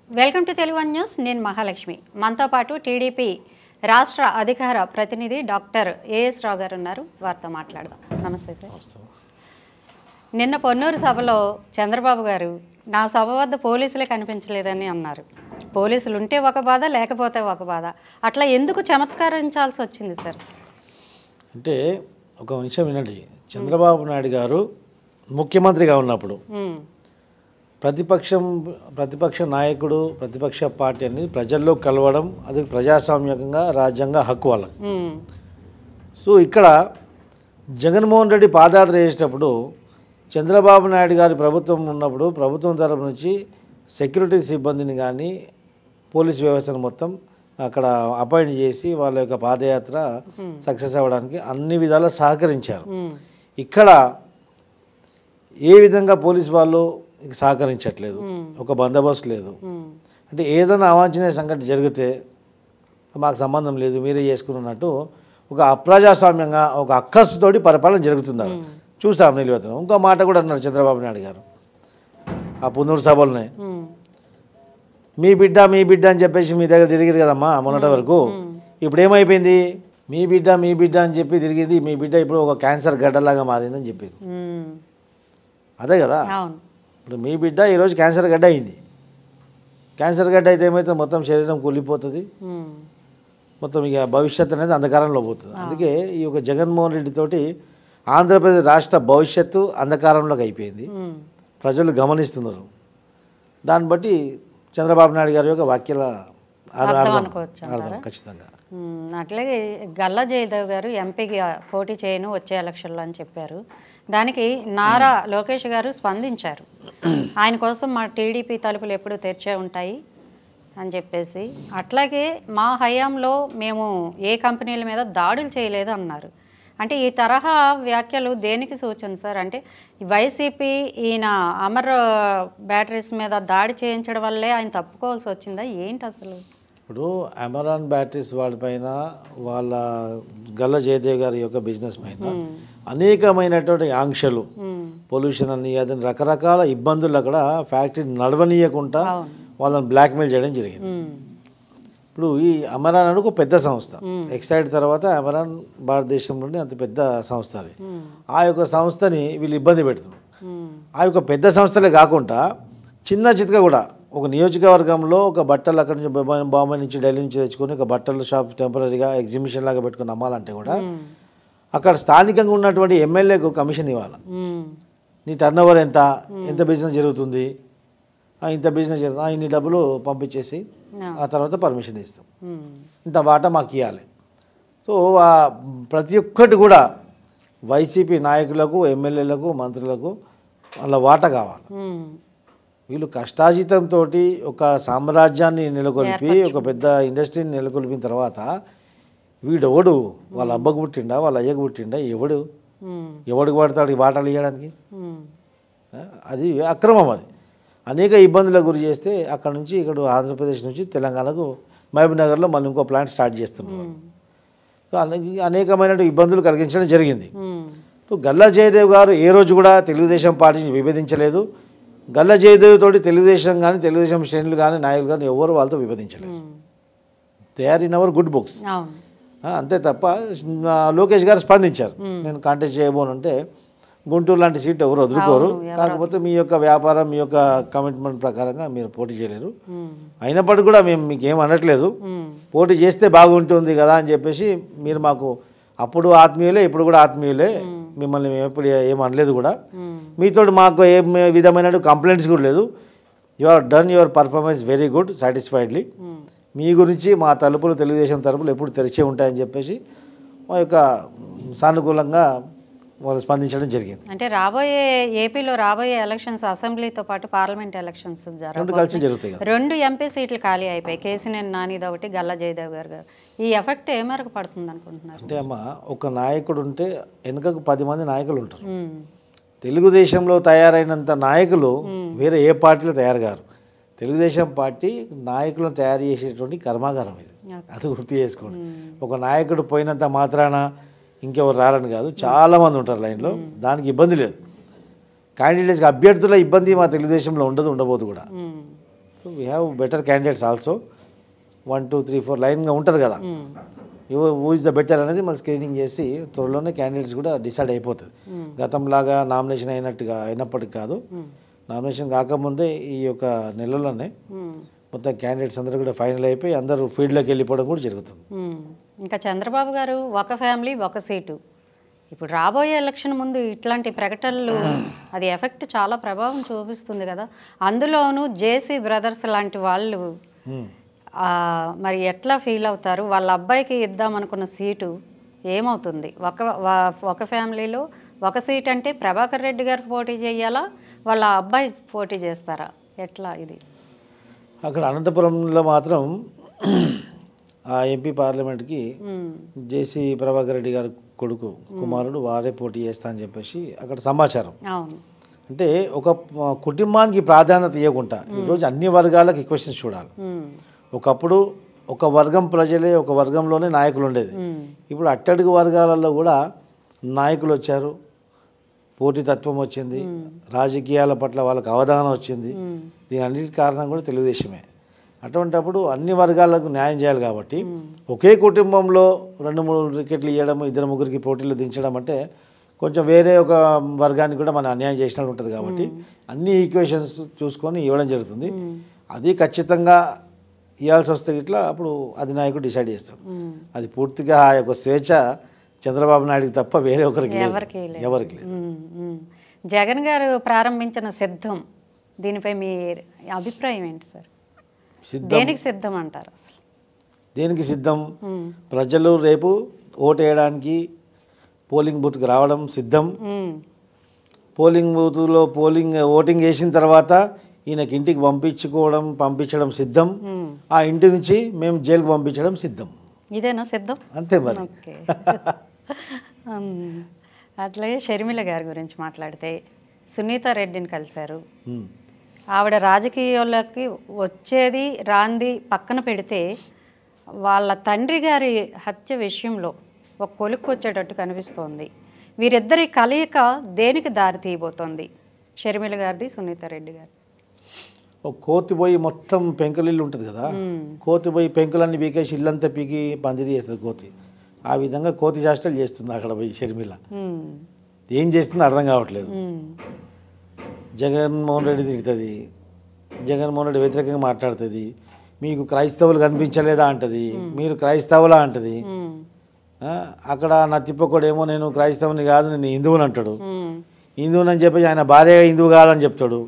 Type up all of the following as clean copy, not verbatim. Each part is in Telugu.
Welcome to Telugu one news. నేను మహాలక్ష్మి. మనతో పాటు టీడీపీ రాష్ట్ర అధికార ప్రతినిధి డాక్టర్ ఏఎస్ రావు గారు ఉన్నారు. వారితో మాట్లాడదాం. నమస్తే సార్. నిన్న పొన్నూరు సభలో చంద్రబాబు గారు నా సభ వద్ద పోలీసులే కనిపించలేదని అన్నారు. పోలీసులు ఉంటే ఒక బాధ, లేకపోతే ఒక బాధ. అట్లా ఎందుకు చమత్కరించాల్సి వచ్చింది సార్? అంటే ఒక విషయం వినండి. చంద్రబాబు నాయుడు గారు ముఖ్యమంత్రిగా ఉన్నప్పుడు ప్రతిపక్ష నాయకుడు, ప్రతిపక్ష పార్టీ అనేది ప్రజల్లో కలవడం, అది ప్రజాస్వామ్యంగా రాజ్యాంగ హక్కు వాళ్ళకి. సో ఇక్కడ జగన్మోహన్ రెడ్డి పాదయాత్ర చేసేటప్పుడు చంద్రబాబు నాయుడు గారి ప్రభుత్వం ఉన్నప్పుడు ప్రభుత్వం తరపు నుంచి సెక్యూరిటీ సిబ్బందిని కానీ పోలీస్ వ్యవస్థను మొత్తం అక్కడ అపాయింట్ చేసి వాళ్ళ యొక్క పాదయాత్ర సక్సెస్ అవ్వడానికి అన్ని విధాలా సహకరించారు. ఇక్కడ ఏ విధంగా పోలీస్ వాళ్ళు సహకరించట్లేదు, ఒక బందోబస్తు లేదు. అంటే ఏదైనా అవాంఛనీయ సంఘటన జరిగితే మాకు సంబంధం లేదు, మీరే చేసుకున్నట్టు ఒక అప్రజాస్వామ్యంగా ఒక అక్కసుతోటి పరిపాలన జరుగుతుంది. చూసాం నిలబెత్తనం. ఇంకో మాట కూడా అన్నారు చంద్రబాబు నాయుడు గారు ఆ పున్నూరు సభలనే, మీ బిడ్డ అని చెప్పేసి మీ దగ్గర తిరిగిరు కదమ్మా మొన్నటి వరకు. ఇప్పుడు ఏమైపోయింది? మీ బిడ్డ అని చెప్పి తిరిగింది. మీ బిడ్డ ఇప్పుడు ఒక క్యాన్సర్ గడ్డలాగా మారిందని చెప్పింది. అదే కదా. ఇప్పుడు మీ బిడ్డ ఈరోజు క్యాన్సర్ గడ్డ అయింది. క్యాన్సర్ గడ్డ అయితే ఏమైతే మొత్తం శరీరం కూలిపోతుంది, మొత్తం ఇక భవిష్యత్తు అనేది అంధకారంలో పోతుంది. అందుకే ఈ యొక్క జగన్మోహన్ రెడ్డి తోటి ఆంధ్రప్రదేశ్ రాష్ట్ర భవిష్యత్తు అంధకారంలోకి అయిపోయింది. ప్రజలు గమనిస్తున్నారు. దాన్ని బట్టి చంద్రబాబు నాయుడు గారి యొక్క వ్యాఖ్యల అర్థం ఖచ్చితంగా. అట్లాగే గల్లా జయదేవ్ గారు ఎంపీగా పోటీ చేయను వచ్చే ఎలక్షన్లో అని చెప్పారు. దానికి నారా లోకేష్ గారు స్పందించారు. ఆయన కోసం మా టీడీపీ తలుపులు ఎప్పుడూ తెరిచే ఉంటాయి అని చెప్పేసి. అట్లాగే మా హయాంలో మేము ఏ కంపెనీల మీద దాడులు చేయలేదు అన్నారు. అంటే ఈ తరహా వ్యాఖ్యలు దేనికి సూచన సార్? అంటే వైసీపీ ఈయన అమర్ బ్యాటరీస్ మీద దాడి చేయించడం వల్లే ఆయన తప్పుకోవాల్సి వచ్చిందా ఏంటి అసలు? ఇప్పుడు అమరాన్ బ్యాటరీస్ వాడిపైన వాళ్ళ గల్లా జయదేవ్ గారి యొక్క బిజినెస్ పైన అనేకమైనటువంటి ఆంక్షలు, పొల్యూషన్ అని అదని రకరకాల ఇబ్బందులు అక్కడ ఫ్యాక్టరీ నడవనీయకుండా వాళ్ళని బ్లాక్మెయిల్ చేయడం జరిగింది. ఇప్పుడు ఈ అమరాన్ అనేది ఒక పెద్ద సంస్థ. ఎక్సైడ్ తర్వాత అమరాన్ భారతదేశంలోని అంత పెద్ద సంస్థ అది. ఆ యొక్క సంస్థని వీళ్ళు ఇబ్బంది పెడుతున్నారు. ఆ యొక్క పెద్ద సంస్థలే కాకుండా చిన్న చితక కూడా ఒక నియోజకవర్గంలో ఒక బట్టలు అక్కడి నుంచి బాంబే నుంచి ఢిల్లీ నుంచి తెచ్చుకొని ఒక బట్టల షాప్ టెంపరీగా ఎగ్జిబిషన్ లాగా పెట్టుకుని అమ్మాలంటే కూడా అక్కడ స్థానికంగా ఉన్నటువంటి ఎమ్మెల్యేకు కమిషన్ ఇవ్వాలి. నీ టర్న్ ఓవర్ ఎంత బిజినెస్ జరుగుతుంది, ఇంత బిజినెస్ జరుగుతుంది, ఇన్ని డబ్బులు పంపించేసి ఆ తర్వాత పర్మిషన్ ఇస్తాం, ఇంత వాటా మాకు ఇవ్వాలి. సో ప్రతి ఒక్కటి కూడా వైసీపీ నాయకులకు, ఎమ్మెల్యేలకు, మంత్రులకు వాళ్ళ వాటా కావాలి. వీళ్ళు కష్టాజీతంతో ఒక సామ్రాజ్యాన్ని నెలకొల్పి ఒక పెద్ద ఇండస్ట్రీని నెలకొల్పిన తర్వాత వీడెవడు? వాళ్ళ అబ్బకు పుట్టిండా, వాళ్ళ అయ్యకు పుట్టిండా? ఎవడికి పడతాడు వాటాలు ఇవ్వడానికి? అది అక్రమం. అది అనేక ఇబ్బందులకు గురి చేస్తే అక్కడ నుంచి ఇక్కడ ఆంధ్రప్రదేశ్ నుంచి తెలంగాణకు మహబూబ్నగర్లో మళ్ళీ ఇంకో ప్లాంట్ స్టార్ట్ చేస్తున్నారు. అనేకమైన ఇబ్బందులు కలిగించడం జరిగింది. గల్లా జయదేవ్ గారు ఏ రోజు కూడా తెలుగుదేశం పార్టీని విభేదించలేదు. గల్లా జయదేవ్ తోటి తెలుగుదేశం కానీ తెలుగుదేశం శ్రేణులు కానీ నాయకులు కానీ ఎవరు వాళ్ళతో విభేదించలేదు. They are in our good books. అంతే తప్ప లోకేష్ గారు స్పందించారు, నేను కాంటెస్ట్ చేయబోనంటే గుంటూరు లాంటి సీట్ ఎవరు వదులుకోరు, కాకపోతే మీ యొక్క వ్యాపారం, మీ యొక్క కమిట్మెంట్ ప్రకారంగా మీరు పోటీ చేయలేరు, అయినప్పటికీ కూడా మేము మీకు ఏం అనట్లేదు, పోటీ చేస్తే బాగుంటుంది కదా అని చెప్పేసి మీరు మాకు అప్పుడు ఆత్మీయులే, ఇప్పుడు కూడా ఆత్మీయులే, మిమ్మల్ని మేము ఎప్పుడు ఏం అనలేదు కూడా, మీతో మాకు ఏ విధమైన కంప్లైంట్స్ కూడా లేదు. You are done your performance very good, satisfiedly. మీ గురించి మా తలుపులు, తెలుగుదేశం తలుపులు ఎప్పుడు తెరిచే ఉంటాయని చెప్పేసి మా యొక్క సానుకూలంగా వాళ్ళు స్పందించడం జరిగింది. అంటే ఏపీలో రాబోయే ఎలక్షన్స్ అసెంబ్లీతో పాటు పార్లమెంట్ ఎలక్షన్స్ జరుగుతాయి. 2 ఎంపీ సీట్లు ఖాళీ అయిపోయాయి. కేసీనేని నానిది ఒకటి, గల్లా జయదేవ్ గారు. ఈ ఎఫెక్ట్ ఏ మేరకు పడుతుంది అనుకుంటున్నారు? అంటే అమ్మ, ఒక నాయకుడు ఉంటే వెనుకకు 10 మంది నాయకులు ఉంటారు. తెలుగుదేశంలో తయారైనంత నాయకులు వేరే ఏ పార్టీలో తయారు కారు. తెలుగుదేశం పార్టీ నాయకులను తయారు చేసేటువంటి కర్మాగారం ఇది, అది గుర్తు చేసుకోండి. ఒక నాయకుడు పోయినంత మాత్రాన ఇంకెవరు రారని కాదు, చాలామంది ఉంటారు లైన్లో, దానికి ఇబ్బంది లేదు. క్యాండిడేట్స్కి అభ్యర్థుల ఇబ్బంది మా తెలుగుదేశంలో ఉండబోదు కూడా. So so we have better candidates also 1 2 3 4 లైన్గా ఉంటారు కదా, హూ ఇస్ ద బెటర్ అనేది మనం స్క్రీనింగ్ చేసి త్వరలోనే క్యాండిడేట్స్ కూడా డిసైడ్ అయిపోతుంది. గతంలాగా నామినేషన్ అయినప్పటికి కాదు, నామినేషన్ కాకముందే ఈ యొక్క నెలలోనే మొత్తం క్యాండిడేట్స్ అందరూ కూడా ఫైనల్ అయిపోయి అందరూ ఫీల్డ్లోకి వెళ్ళిపోవడం కూడా జరుగుతుంది. ఇంకా చంద్రబాబు గారు ఒక ఫ్యామిలీ ఒక సీటు, ఇప్పుడు రాబోయే ఎలక్షన్ ముందు ఇట్లాంటి ప్రకటనలు అది ఎఫెక్ట్ చాలా ప్రభావం చూపిస్తుంది కదా. అందులోనూ జేసీ బ్రదర్స్ లాంటి వాళ్ళు మరి ఎట్లా ఫీల్ అవుతారు? వాళ్ళ అబ్బాయికి ఇద్దామనుకున్న సీటు ఏమవుతుంది? ఒక ఫ్యామిలీలో ఒక సీట్ అంటే ప్రభాకర్ రెడ్డి గారు పోటీ చేయాలా, వాళ్ళ అబ్బాయి పోటీ చేస్తారా, ఎట్లా ఇది? అక్కడ అనంతపురంలో మాత్రం ఆ ఎంపీ పార్లమెంట్కి జేసీ ప్రభాకర్ రెడ్డి గారి కొడుకు కుమారుడు వారే పోటీ చేస్తా అని చెప్పేసి అక్కడ సమాచారం. అంటే ఒక కుటుంబానికి ప్రాధాన్యత ఇవ్వకుండా ఈరోజు అన్ని వర్గాలకు ఈక్వేషన్స్ చూడాలి. ఒకప్పుడు ఒక వర్గం ప్రజలే ఒక వర్గంలోనే నాయకులు ఉండేది, ఇప్పుడు అట్టడుగు వర్గాలలో కూడా నాయకులు వచ్చారు, పోటీతత్వం వచ్చింది, రాజకీయాల పట్ల వాళ్ళకి అవగాహన వచ్చింది. దీని అన్నిటి కారణం కూడా తెలుగుదేశమే. అటువంటప్పుడు అన్ని వర్గాలకు న్యాయం చేయాలి కాబట్టి ఒకే కుటుంబంలో 2-3 టికెట్లు ఇవ్వడం, 2-3 పోటీలు దించడం అంటే కొంచెం వేరే ఒక వర్గానికి కూడా మనం అన్యాయం చేసినట్టు ఉంటుంది. కాబట్టి అన్ని ఈక్వేషన్స్ చూసుకొని ఇవ్వడం జరుగుతుంది. అది ఖచ్చితంగా ఇవ్వాల్సి వస్తే ఇట్లా అప్పుడు అధినాయకుడు డిసైడ్ చేస్తాడు. అది పూర్తిగా ఆ యొక్క స్వేచ్ఛ చంద్రబాబు నాయుడుకి తప్ప వేరే ఒకరికి ఎవరికి లేదు. జగన్ గారు ప్రారంభించిన సిద్ధం, దీనిపై మీ అభిప్రాయం ఏంటి సార్? దేనికి సిద్ధం అంటారు? అసలు దేనికి సిద్ధం? ప్రజలు రేపు ఓటు వేయడానికి పోలింగ్ బూత్కి రావడం సిద్ధం. పోలింగ్ బూత్లో ఓటింగ్ వేసిన తర్వాత ఈయనకి ఇంటికి పంపించడం సిద్ధం. ఆ ఇంటి నుంచి మేము జైలుకి పంపించడం సిద్ధం. ఇదేనా సిద్ధం? అంతే మరి. అట్లాగే షర్మిల గారి గురించి మాట్లాడితే సునీతా రెడ్డిని కలిశారు. ఆవిడ రాజకీయాల్లోకి వచ్చేది రాంది పక్కన పెడితే వాళ్ళ తండ్రి గారి హత్య విషయంలో ఒక కొలుక్కు వచ్చేటట్టు కనిపిస్తోంది. వీరిద్దరి కలయిక దేనికి దారి తీయబోతోంది? షర్మిల గారిది, సునీతా రెడ్డి గారి. ఒక కోతి పోయి మొత్తం పెంకులు ఇల్లు ఉంటుంది కదా, కోతి పోయి పెంకులన్నీ పీకేసి ఇల్లంతా పీకి పందిరి చేస్తుంది కోతి. ఆ విధంగా కోతి చేష్టలు చేస్తుంది అక్కడ పోయి షర్మిల. ఏం చేస్తుందో అర్థం కావట్లేదు. జగన్మోహన్ రెడ్డి తిడుతుంది, జగన్మోహన్ రెడ్డి వ్యతిరేకంగా మాట్లాడుతుంది. మీకు క్రైస్తవులు కనిపించలేదా అంటది, మీరు క్రైస్తవులా అంటది. అక్కడ నత్తిపోకడేమో నేను క్రైస్తవుని కాదు నేను హిందువుని అంటాడు. హిందువుని చెప్పేసి ఆయన భార్య హిందువు కాదని చెప్తాడు.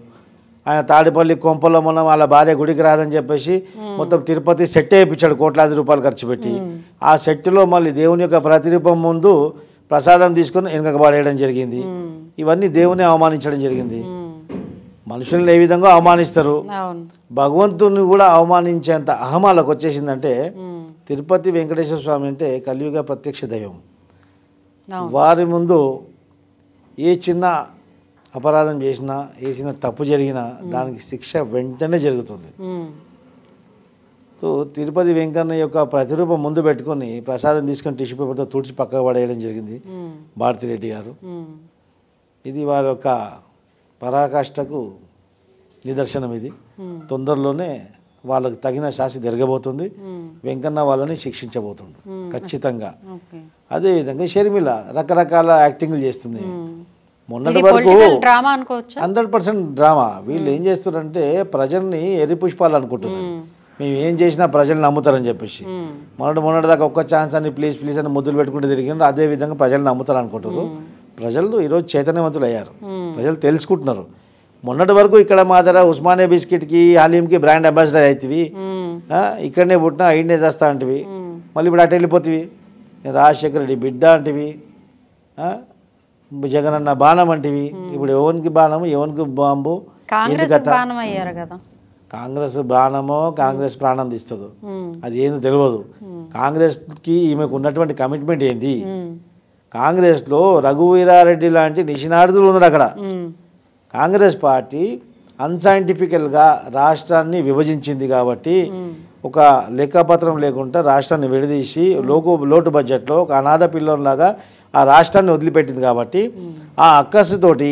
ఆయన తాడిపల్లి కొంపల్లో మొన్న వాళ్ళ భార్య గుడికి రాదని చెప్పేసి మొత్తం తిరుపతి సెట్ వేయించాడు కోట్లాది రూపాయలు ఖర్చు పెట్టి. ఆ సెట్లో మళ్ళీ దేవుని యొక్క ప్రతిరూపం ముందు ప్రసాదం తీసుకొని వెనక పడేయడం జరిగింది. ఇవన్నీ దేవుని అవమానించడం జరిగింది. మనుషులను ఏ విధంగా అవమానిస్తారు, భగవంతుని కూడా అవమానించేంత అహమాలకు వచ్చేసిందంటే తిరుపతి వెంకటేశ్వర స్వామి అంటే కలియుగ ప్రత్యక్ష దైవం. వారి ముందు ఏ చిన్న అపరాధం చేసినా, ఏ చిన్న తప్పు జరిగినా దానికి శిక్ష వెంటనే జరుగుతుంది. సో తిరుపతి వెంకన్న యొక్క ప్రతిరూపం ముందు పెట్టుకొని ప్రసాదం తీసుకొని టిష్యూ పేపర్తో తుడిచి పక్కకు పడేయడం జరిగింది భారతిరెడ్డి గారు. ఇది వారి యొక్క పరాకాష్ఠకు నిదర్శనం. ఇది తొందరలోనే వాళ్ళకు తగిన శాస్తి జరగబోతుంది. వెంకన్న వాళ్ళని శిక్షించబోతుండు ఖచ్చితంగా. అదేవిధంగా షర్మిల రకరకాల యాక్టింగ్లు చేస్తుంది. మొన్నటి వరకు 100% డ్రామా. వీళ్ళు ఏం చేస్తారంటే ప్రజల్ని ఎర్రి పుష్పాలు అనుకుంటున్నారు. మేము ఏం చేసినా ప్రజలు నమ్ముతారని చెప్పేసి మొన్నటిదాకా ఒక్క ఛాన్స్ అని ప్లీజ్ ప్లీజ్ అని ముద్దులు పెట్టుకుంటూ తిరిగినారు. అదేవిధంగా ప్రజలు నమ్ముతారు అనుకుంటారు. ప్రజలు ఈరోజు చైతన్యవంతులు అయ్యారు, ప్రజలు తెలుసుకుంటున్నారు. మొన్నటి వరకు ఇక్కడ మా దగ్గర ఉస్మానియా బిస్కెట్కి హలీంకి బ్రాండ్ అంబాసిడర్ అవుతుంది, ఇక్కడనే పుట్టినా ఐడనే చేస్తా అంటివి, మళ్ళీ ఇప్పుడు అటు వెళ్ళిపోతుంది. రాజశేఖర రెడ్డి బిడ్డ అంటివి, జగనన్న బాణం అంటివి. ఇప్పుడు ఎవరికి బాణము ఎవరికి బాంబు? కాంగ్రెస్ బాణమో కాంగ్రెస్ ప్రాణం తీస్తుందో అది ఏందో తెలియదు. కాంగ్రెస్కి ఈమెకు ఉన్నటువంటి కమిట్మెంట్ ఏంది? కాంగ్రెస్లో రఘువీరారెడ్డి లాంటి నిష్ణార్థులు ఉన్నారు అక్కడ. కాంగ్రెస్ పార్టీ అన్సైంటిఫికల్గా రాష్ట్రాన్ని విభజించింది కాబట్టి ఒక లెక్కపత్రం లేకుండా రాష్ట్రాన్ని విడదీసి లోటు బడ్జెట్లో ఒక అనాథ పిల్లంలాగా ఆ రాష్ట్రాన్ని వదిలిపెట్టింది కాబట్టి ఆ అక్కసుతోటి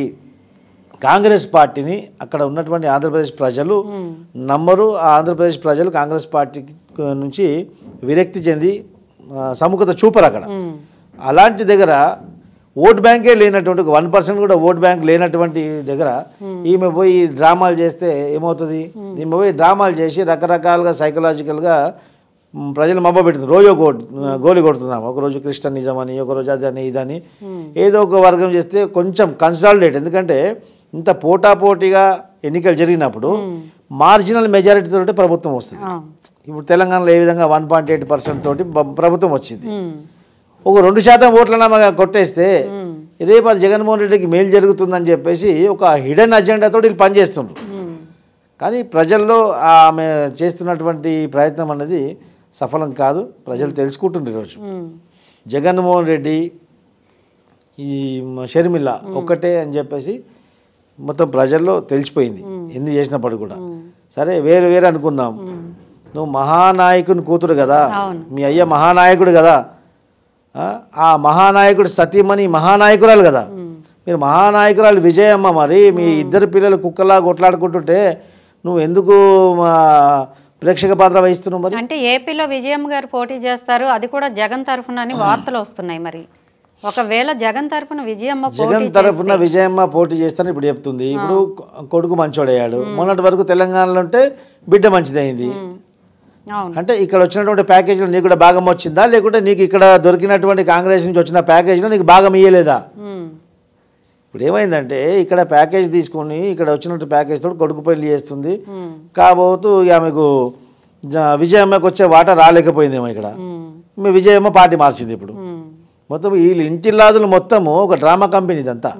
కాంగ్రెస్ పార్టీని అక్కడ ఉన్నటువంటి ఆంధ్రప్రదేశ్ ప్రజలు నమ్మరు. ఆ ఆంధ్రప్రదేశ్ ప్రజలు కాంగ్రెస్ పార్టీ నుంచి విరక్తి చెంది సముఖత చూపరు అక్కడ. అలాంటి దగ్గర ఓట్ బ్యాంకే లేనటువంటి 1% కూడా ఓట్ బ్యాంక్ లేనటువంటి దగ్గర ఈమె పోయి డ్రామాలు చేస్తే ఏమవుతుంది? ఈమె పోయి డ్రామాలు చేసి రకరకాలుగా సైకలాజికల్గా ప్రజలు మబ్బ పెడుతుంది. రోజు గోలి కొడుతున్నాం. ఒకరోజు క్రిస్టియనిజం అని, ఒకరోజు అదని ఇదని ఏదో ఒక వర్గం చేస్తే కొంచెం కన్సాలిడేట్. ఎందుకంటే ఇంత పోటాపోటీగా ఎన్నికలు జరిగినప్పుడు మార్జినల్ మెజారిటీతో ప్రభుత్వం వస్తుంది. ఇప్పుడు తెలంగాణలో ఏ విధంగా 1.8% తోటి ప్రభుత్వం వచ్చింది. ఒక 2% ఓట్లన్నా కొట్టేస్తే రేపు అది జగన్మోహన్ రెడ్డికి మేలు జరుగుతుందని చెప్పేసి ఒక హిడెన్ అజెండాతో వీళ్ళు పనిచేస్తున్నారు. కానీ ప్రజల్లో ఆమె చేస్తున్నటువంటి ప్రయత్నం అనేది సఫలం కాదు. ప్రజలు తెలుసుకుంటున్నారు ఈరోజు. జగన్మోహన్ రెడ్డి ఈ షర్మిల ఒక్కటే అని చెప్పేసి మొత్తం ప్రజల్లో తెలిసిపోయింది ఎన్ని చేసినప్పటికి కూడా. సరే వేరే వేరే అనుకుందాం, నువ్వు మహానాయకుని కూతురు కదా, మీ అయ్య మహానాయకుడు కదా, ఆ మహానాయకుడు సతీమణి మహానాయకురాలు కదా, మీరు మహానాయకురాలు విజయమ్మ. మరి మీ ఇద్దరు పిల్లలు కుక్కలా కొట్లాడుకుంటుంటే నువ్వు ఎందుకు ప్రేక్షక పాత్ర వహిస్తున్నావు? మరి అంటే ఏపీలో విజయమ్మ గారు పోటీ చేస్తారు, అది కూడా జగన్ తరఫున అని వార్తలు వస్తున్నాయి. మరి ఒకవేళ జగన్ తరఫున విజయమ్మ పోటీ చేస్తాను ఇప్పుడు చెప్తుంది. ఇప్పుడు కొడుకు మంచోడయ్యాడు. మొన్నటి వరకు తెలంగాణలో ఉంటే బిడ్డ మంచిదైంది. అంటే ఇక్కడ వచ్చినటువంటి ప్యాకేజీలో నీకు కూడా భాగం వచ్చిందా, లేకుంటే నీకు ఇక్కడ దొరికినటువంటి కాంగ్రెస్ నుంచి వచ్చిన ప్యాకేజీలో నీకు భాగం ఇయ్యలేదా? ఇప్పుడు ఏమైందంటే ఇక్కడ ప్యాకేజ్ తీసుకొని ఇక్కడ వచ్చినట్టు ప్యాకేజ్ తోటి కొడుకు పెళ్లి చేస్తుంది కాబోతూ ఆమెకు విజయమ్మకి వచ్చే వాటా రాలేకపోయిందేమో. ఇక్కడ మీ విజయమ్మ పార్టీ మార్చింది. ఇప్పుడు మొత్తం వీళ్ళు ఇంటిల్లాదులు మొత్తము ఒక డ్రామా కంపెనీ. ఇదంతా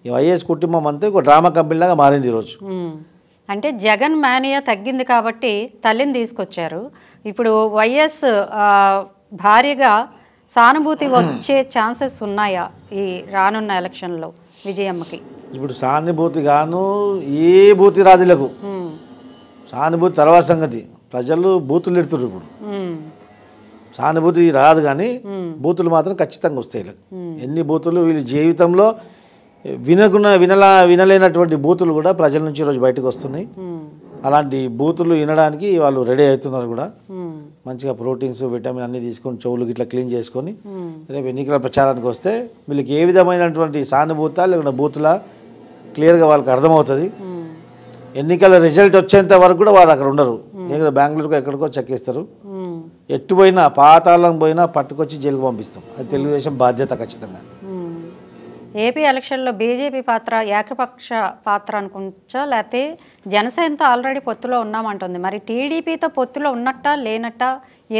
ఈ వైఎస్ కుటుంబం అంతా ఒక డ్రామా కంపెనీ లాగా మారింది ఈరోజు. అంటే జగన్ మేనియా తగ్గింది కాబట్టి తల్లిని తీసుకొచ్చారు. ఇప్పుడు వైఎస్ భారీగా సానుభూతి వచ్చే ఛాన్సెస్ ఉన్నాయా ఈ రానున్న ఎలక్షన్లో విజయమ్మకి? ఇప్పుడు సానుభూతి గాను ఏ బూతి రాజులకు సానుభూతి తర్వాత సంగతి. ప్రజలు బూతులు ఎడుతున్నారు. ఇప్పుడు సానుభూతి రాదు కానీ బూతులు మాత్రం ఖచ్చితంగా వస్తాయి. ఎన్ని బూతులు వీళ్ళు జీవితంలో వినలేనటువంటి బూతులు కూడా ప్రజల నుంచి ఈరోజు బయటకు వస్తున్నాయి. అలాంటి బూతులు వినడానికి వాళ్ళు రెడీ అవుతున్నారు కూడా. మంచిగా ప్రోటీన్స్ విటమిన్ అన్నీ తీసుకొని చెవులు ఇట్లా క్లీన్ చేసుకొని రేపు ఎన్నికల ప్రచారానికి వస్తే వీళ్ళకి ఏ విధమైనటువంటి సానుభూత లేకుండా బూతులా క్లియర్గా వాళ్ళకి అర్థమవుతుంది. ఎన్నికల రిజల్ట్ వచ్చేంత వరకు కూడా వాళ్ళు అక్కడ ఉండరు. బెంగళూరుకో ఎక్కడికో చెక్కిస్తారు. ఎట్టు పోయినా పాతాళం పోయినా పట్టుకొచ్చి జైలుకు పంపిస్తాం. అది తెలుగుదేశం బాధ్యత ఖచ్చితంగా. ఏపీ ఎలక్షన్లో బీజేపీ పాత్ర ఏకపక్ష పాత్ర అనుకుంటా, లేకపోతే జనసేనతో ఆల్రెడీ పొత్తులో ఉన్నామంటుంది. మరి టీడీపీతో పొత్తులో ఉన్నట్టా లేనట్టా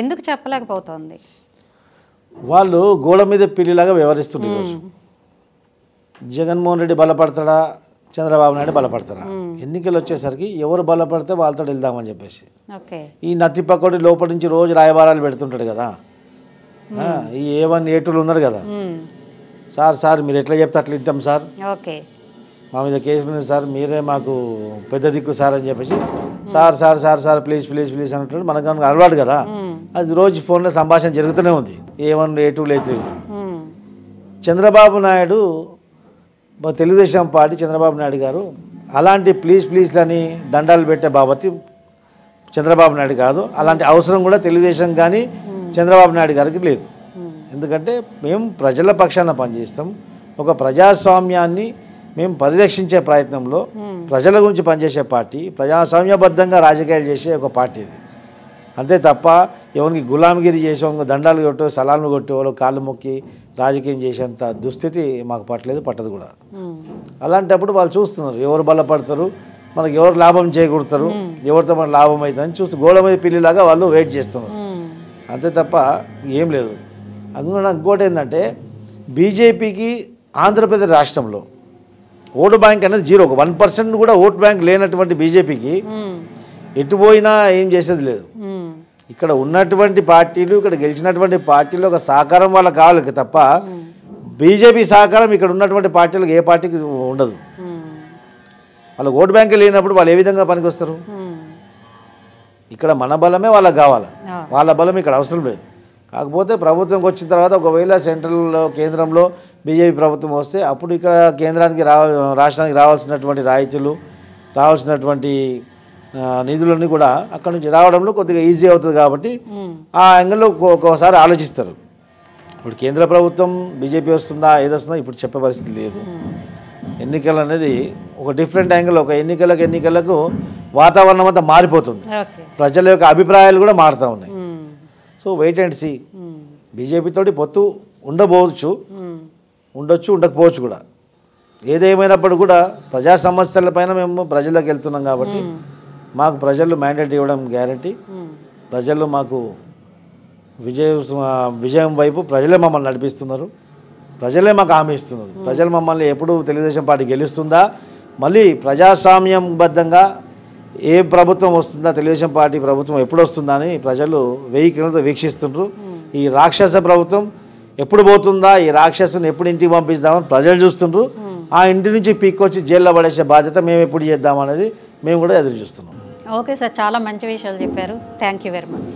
ఎందుకు చెప్పలేకపోతుంది? వాళ్ళు గోడ మీద పిల్లిలాగా వ్యవహరిస్తుంది ఈరోజు. జగన్మోహన్ రెడ్డి బలపడతాడా, చంద్రబాబు నాయుడు బలపడతారా? ఎన్నికలు వచ్చేసరికి ఎవరు బలపడితే వాళ్ళతో వెళ్దామని చెప్పేసి ఈ నత్తిపక్కడి లోపల నుంచి రోజు రాయబారాలు పెడుతుంటాడు కదా. ఈ A1 A2 ఉన్నారు కదా, సార్ మీరు ఎట్లా చెప్తే అట్లా వింటాం సార్, మా మీద కేసు ఉంది సార్, మీరే మాకు పెద్ద దిక్కు సార్ అని చెప్పేసి సార్ ప్లీజ్ అంటాడు. మనకు అలవాటు కదా. అది రోజు ఫోన్లో సంభాషణ జరుగుతూనే ఉంది. A1 A2 A3. Chandrababu Naidu Telugu Desam party Chandrababu Naidu గారు అలాంటి ప్లీజ్లని దండాలు పెట్టే బాబతి చంద్రబాబు నాయుడు కాదు. అలాంటి అవసరం కూడా తెలుగుదేశం కానీ చంద్రబాబు నాయుడు గారికి లేదు. ఎందుకంటే మేము ప్రజల పక్షాన పనిచేస్తాం. ఒక ప్రజాస్వామ్యాన్ని మేము పరిరక్షించే ప్రయత్నంలో ప్రజల గురించి పనిచేసే పార్టీ, ప్రజాస్వామ్యబద్ధంగా రాజకీయాలు చేసే ఒక పార్టీ ఇది. అంతే తప్ప ఎవరికి గులాంగిరి చేసేవాళ్ళు దండాలు కొట్టు సలాలు కొట్టేవాళ్ళు కాళ్ళు మొక్కి రాజకీయం చేసేంత దుస్థితి మాకు పట్టలేదు, పట్టదు కూడా. అలాంటప్పుడు వాళ్ళు చూస్తున్నారు ఎవరు బలపడతారు, మనకు ఎవరు లాభం చేకూడతారు, ఎవరితో మన లాభం అవుతుందని చూస్తూ గోడ మీద పిల్లిలాగా వాళ్ళు వెయిట్ చేస్తున్నారు. అంతే తప్ప ఏం లేదు. ఇంకోటి ఏంటంటే బీజేపీకి ఆంధ్రప్రదేశ్ రాష్ట్రంలో ఓటు బ్యాంక్ అనేది 0. 1% కూడా ఓటు బ్యాంక్ లేనటువంటి బీజేపీకి ఎటు పోయినా ఏం చేసేది లేదు. ఇక్కడ ఉన్నటువంటి పార్టీలు, ఇక్కడ గెలిచినటువంటి పార్టీలు ఒక సహకారం వాళ్ళకి కావాలి తప్ప బీజేపీ సహకారం ఇక్కడ ఉన్నటువంటి పార్టీలకు ఏ పార్టీకి ఉండదు. వాళ్ళకి ఓటు బ్యాంకు లేనప్పుడు వాళ్ళు ఏ విధంగా పనికి వస్తారు? ఇక్కడ మన బలమే వాళ్ళకి కావాలి, వాళ్ళ బలం ఇక్కడ అవసరం లేదు. కాకపోతే ప్రభుత్వంకి వచ్చిన తర్వాత ఒకవేళ సెంట్రల్లో కేంద్రంలో బీజేపీ ప్రభుత్వం వస్తే అప్పుడు ఇక్కడ కేంద్రానికి రాష్ట్రానికి రావాల్సినటువంటి రాయితీలు రావాల్సినటువంటి నిధులన్నీ కూడా అక్కడ నుంచి రావడంలో కొద్దిగా ఈజీ అవుతుంది కాబట్టి ఆ యాంగిల్లో ఒక్కోసారి ఆలోచిస్తారు. ఇప్పుడు కేంద్ర ప్రభుత్వం బీజేపీ వస్తుందా ఏది వస్తుందా ఇప్పుడు చెప్పే పరిస్థితి లేదు. ఎన్నికలు అనేది ఒక డిఫరెంట్ యాంగిల్, ఒక ఎన్నికలకు వాతావరణం అంతా మారిపోతుంది, ప్రజల యొక్క అభిప్రాయాలు కూడా మారుతూ ఉన్నాయి. So wait and see. BJP తోటి పొత్తు ఉండవచ్చు, ఉండకపోవచ్చు కూడా. ఏదేమైనప్పుడు కూడా ప్రజా సమస్యలపైన మేము ప్రజల్లోకి వెళ్తున్నాం కాబట్టి మాకు ప్రజలు మ్యాండేట్ ఇవ్వడం గ్యారంటీ. ప్రజలు మాకు విజయం వైపు ప్రజలే మమ్మల్ని నడిపిస్తున్నారు, ప్రజలే మాకు హామీ ఇస్తున్నారు. ప్రజలు మమ్మల్ని ఎప్పుడు తెలుగుదేశం పార్టీ గెలుస్తుందా, మళ్ళీ ప్రజాస్వామ్యబద్ధంగా ఏ ప్రభుత్వం వస్తుందా, తెలుగుదేశం పార్టీ ప్రభుత్వం ఎప్పుడు వస్తుందా అని ప్రజలు 1000 కళ్ళతో వీక్షిస్తుండ్రు. ఈ రాక్షస ప్రభుత్వం ఎప్పుడు పోతుందా, ఈ రాక్షసుని ఎప్పుడు ఇంటికి పంపిస్తామని ప్రజలు చూస్తుండ్రు. ఆ ఇంటి నుంచి పీక్కొచ్చి జైల్లో పడేసే బాధ్యత మేము ఎప్పుడు చేద్దామనేది మేము కూడా ఎదురు చూస్తున్నాం. ఓకే సార్, చాలా మంచి విషయాలు చెప్పారు. Thank you very much.